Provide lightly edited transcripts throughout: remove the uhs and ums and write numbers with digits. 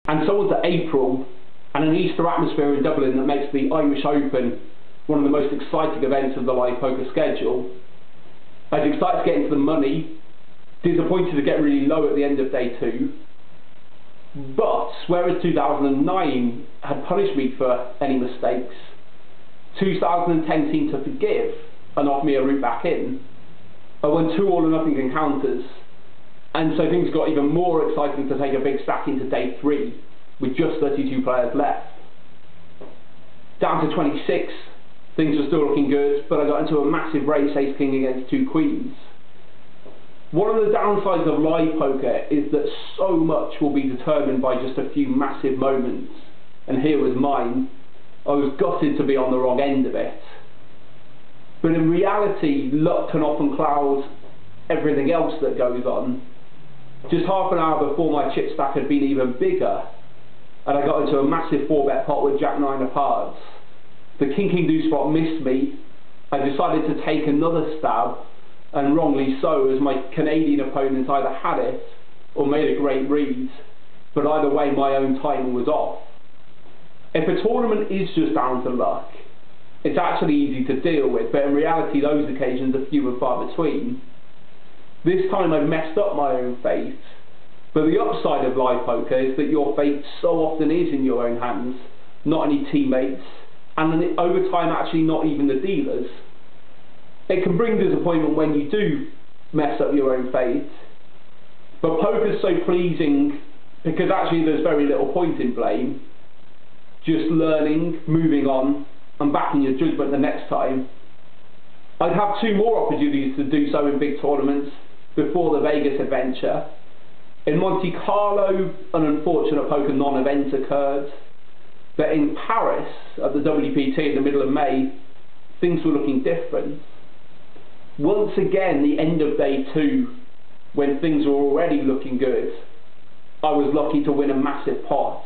and so on to April, and an Easter atmosphere in Dublin that makes the Irish Open one of the most exciting events of the live poker schedule. I was excited to get into the money, disappointed to get really low at the end of day 2, but whereas 2009 had punished me for any mistakes, 2010 seemed to forgive and offer me a route back in. I won 2 all or nothing encounters, and so things got even more exciting to take a big stack into day 3 with just 32 players left. Down to 26, things were still looking good, but I got into a massive race ace-king against 2 queens. One of the downsides of live poker is that so much will be determined by just a few massive moments, and here was mine. I was gutted to be on the wrong end of it. But in reality, luck can often cloud everything else that goes on. Just half an hour before my chip stack had been even bigger, and I got into a massive 4-bet pot with Jack-9 of hearts. The king-king deuce spot missed me. I decided to take another stab, and wrongly so, as my Canadian opponent either had it or made a great read, but either way my own timing was off. If a tournament is just down to luck, it's actually easy to deal with, but in reality those occasions are few and far between. This time I messed up my own fate, but the upside of live poker is that your fate so often is in your own hands, not any teammates, and over time actually not even the dealers. It can bring disappointment when you do mess up your own fate, but poker's so pleasing because actually there's very little point in blame. Just learning, moving on, and backing your judgment the next time. I'd have 2 more opportunities to do so in big tournaments before the Vegas adventure. In Monte Carlo, an unfortunate poker non-event occurred, but in Paris, at the WPT in the middle of May, things were looking different. Once again, the end of day 2, when things were already looking good, I was lucky to win a massive pot,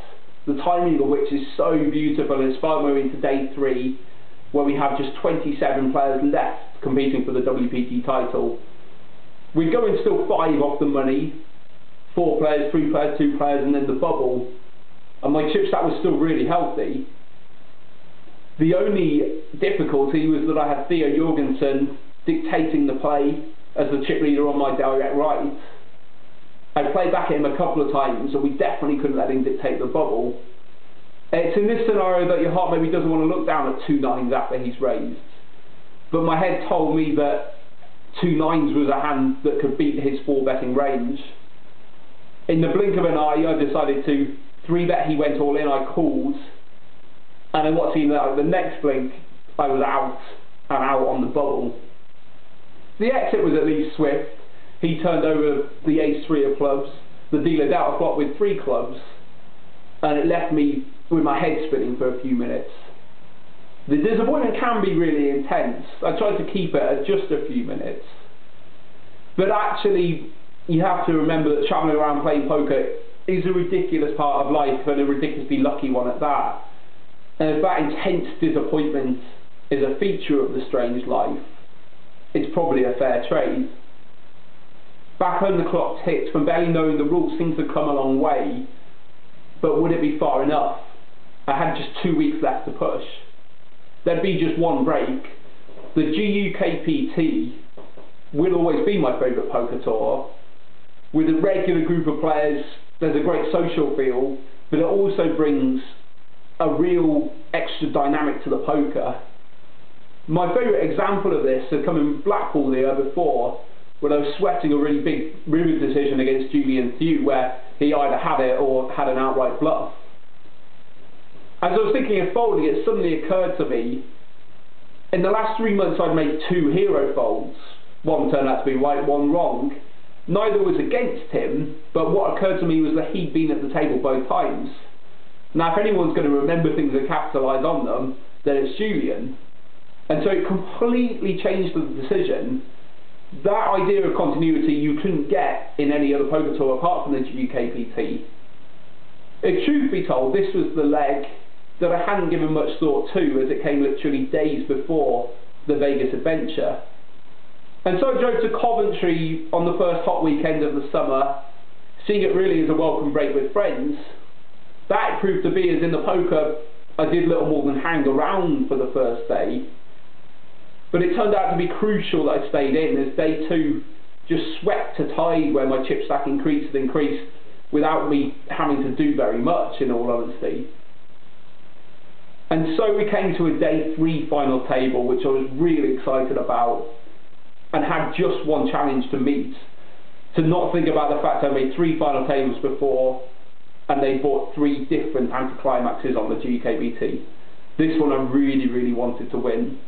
the timing of which is so beautiful and inspired me into day 3, where we have just 27 players left competing for the WPT title. We're going still 5 off the money, 4 players, 3 players, 2 players, and then the bubble, and my chip stack was still really healthy. The only difficulty was that I had Theo Jorgensen dictating the play as the chip leader on my direct right. I played back at him a couple of times, and we definitely couldn't let him dictate the bubble. It's in this scenario that your heart maybe doesn't want to look down at 2 9s after he's raised, but my head told me that 2 9s was a hand that could beat his 4-betting range. In the blink of an eye, I decided to 3-bet. He went all in, I called, and then what seemed like the next blink, I was out and out on the bubble. The exit was at least swift. He turned over the ace-3 of clubs, the dealer dealt a flop with 3 clubs, and it left me with my head spinning for a few minutes. The disappointment can be really intense. I tried to keep it at just a few minutes, but actually you have to remember that travelling around playing poker is a ridiculous part of life, and a ridiculously lucky one at that. And if that intense disappointment is a feature of the strange life, it's probably a fair trade. Back home the clock ticked. From barely knowing the rules, things had come a long way, but would it be far enough? I had just 2 weeks left to push. There'd be just one break. The GUKPT will always be my favourite poker tour. With a regular group of players, there's a great social feel, but it also brings a real extra dynamic to the poker. My favourite example of this had come in Blackpool the year before, when I was sweating a really big river decision against Julian Thew, where he either had it or had an outright bluff. As I was thinking of folding, it suddenly occurred to me, in the last 3 months I'd made 2 hero folds. One turned out to be right, one wrong. Neither was against him, but what occurred to me was that he'd been at the table both times. Now if anyone's going to remember things and capitalise on them, then it's Julian. And so it completely changed the decision. That idea of continuity you couldn't get in any other poker tour apart from the GUKPT. If truth be told, this was the leg that I hadn't given much thought to, as it came literally days before the Vegas adventure. And so I drove to Coventry on the first hot weekend of the summer, seeing it really as a welcome break with friends. proved to be is in the poker, I did little more than hang around for the first day. But it turned out to be crucial that I stayed in, as day 2 just swept a tide where my chip stack increased without me having to do very much, in all honesty. And so we came to a day 3 final table, which I was really excited about, and had just one challenge to meet. To not think about the fact I made 3 final tables before, and they bought 3 different anticlimaxes on the GKBT. This one I really, really wanted to win.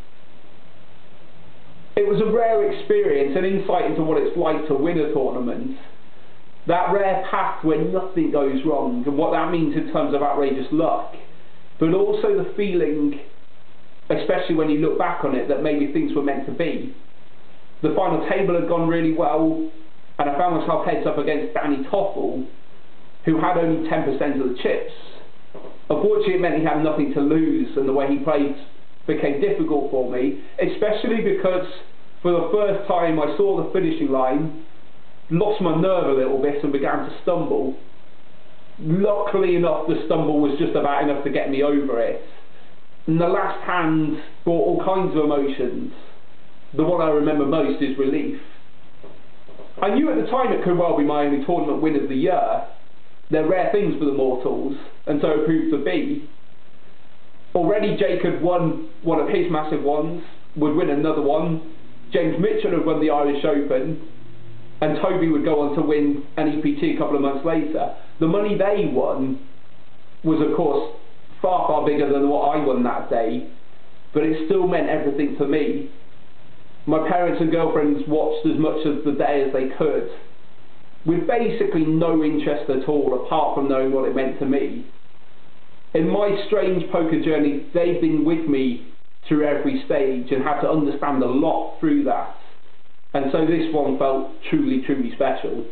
It was a rare experience, an insight into what it's like to win a tournament. That rare path where nothing goes wrong, and what that means in terms of outrageous luck. But also the feeling, especially when you look back on it, that maybe things were meant to be. The final table had gone really well, and I found myself heads up against Danny Toffel, who had only 10% of the chips. Unfortunately, it meant he had nothing to lose, and the way he played became difficult for me, especially because for the first time I saw the finishing line, lost my nerve a little bit and began to stumble. Luckily enough, the stumble was just about enough to get me over it. And the last hand brought all kinds of emotions. The one I remember most is relief. I knew at the time it could well be my only tournament win of the year. They're rare things for the mortals, and so it proved to be. Already Jake had won one of his massive ones, would win another one. James Mitchell had won the Irish Open, and Toby would go on to win an EPT a couple of months later. The money they won was, of course, far, far bigger than what I won that day, but it still meant everything to me. My parents and girlfriends watched as much of the day as they could, with basically no interest at all, apart from knowing what it meant to me. In my strange poker journey, they've been with me through every stage and had to understand a lot through that. And so this one felt truly, truly special.